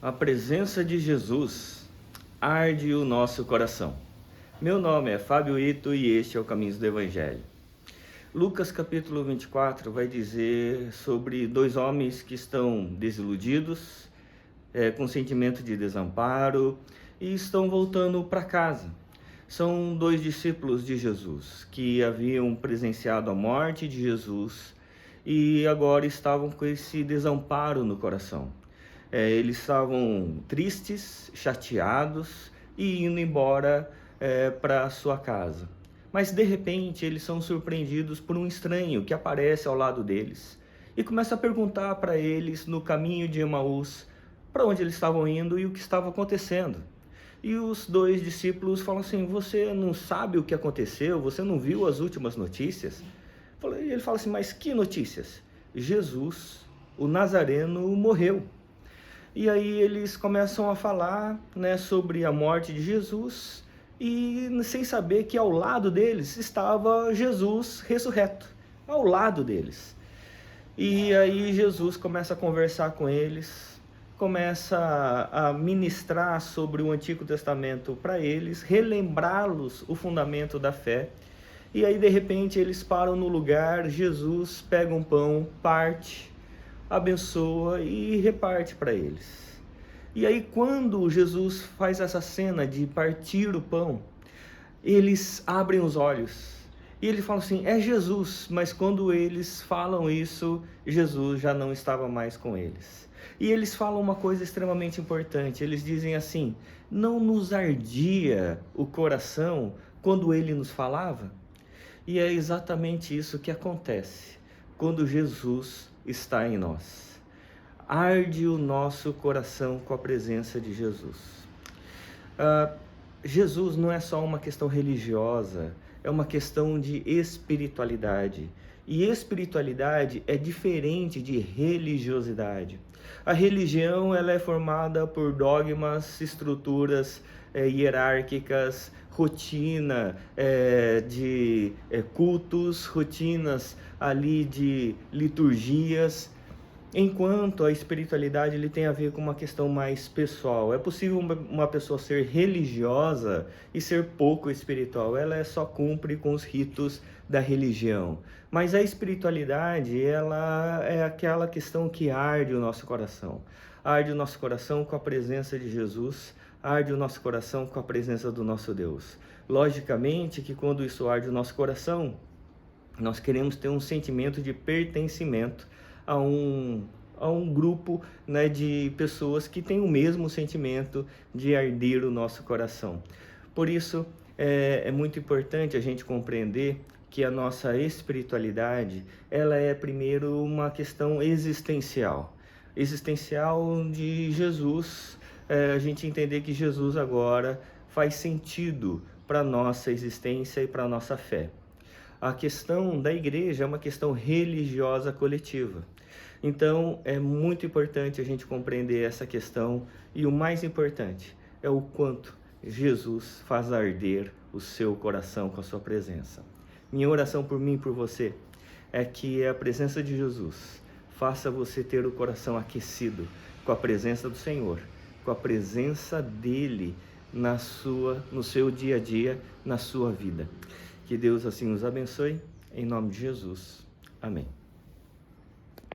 A presença de Jesus arde o nosso coração. Meu nome é Fábio Ito e este é o Caminhos do Evangelho. Lucas capítulo 24 vai dizer sobre dois homens que estão desiludidos, com sentimento de desamparo e estão voltando para casa. São dois discípulos de Jesus que haviam presenciado a morte de Jesus e agora estavam com esse desamparo no coração. Eles estavam tristes, chateados e indo embora para sua casa. Mas de repente eles são surpreendidos por um estranho que aparece ao lado deles e começa a perguntar para eles no caminho de Emaús para onde eles estavam indo e o que estava acontecendo. E os dois discípulos falam assim: você não sabe o que aconteceu? Você não viu as últimas notícias? E ele fala assim: mas que notícias? Jesus, o Nazareno, morreu. E aí eles começam a falar, sobre a morte de Jesus e sem saber que ao lado deles estava Jesus ressurreto, ao lado deles. E aí Jesus começa a conversar com eles, começa a ministrar sobre o Antigo Testamento para eles, relembrá-los o fundamento da fé. E aí de repente eles param no lugar, Jesus pega um pão, parte, abençoa e reparte para eles. E aí quando Jesus faz essa cena de partir o pão, eles abrem os olhos e ele fala assim: é Jesus. Mas quando eles falam isso, Jesus já não estava mais com eles. E eles falam uma coisa extremamente importante. Eles dizem assim: não nos ardia o coração quando ele nos falava? E é exatamente isso que acontece quando Jesus está em nós. Arde o nosso coração com a presença de Jesus. Jesus não é só uma questão religiosa, é uma questão de espiritualidade. E espiritualidade é diferente de religiosidade. A religião ela é formada por dogmas, estruturas hierárquicas, rotina de cultos, rotinas ali de liturgias, enquanto a espiritualidade ele tem a ver com uma questão mais pessoal. É possível uma pessoa ser religiosa e ser pouco espiritual. Ela só cumpre com os ritos da religião. Mas a espiritualidade, ela é aquela questão que arde o nosso coração. Arde o nosso coração com a presença de Jesus, arde o nosso coração com a presença do nosso Deus. Logicamente que quando isso arde o nosso coração, nós queremos ter um sentimento de pertencimento a um grupo de pessoas que têm o mesmo sentimento de arder o nosso coração. Por isso, é muito importante a gente compreender que a nossa espiritualidade, ela é primeiro uma questão existencial de Jesus, a gente entender que Jesus agora faz sentido para a nossa existência e para a nossa fé. A questão da igreja é uma questão religiosa coletiva. Então, é muito importante a gente compreender essa questão e o mais importante é o quanto Jesus faz arder o seu coração com a sua presença. Minha oração por mim e por você é que a presença de Jesus faça você ter o coração aquecido com a presença do Senhor, com a presença dele no seu dia a dia, na sua vida. Que Deus assim nos abençoe, em nome de Jesus. Amém.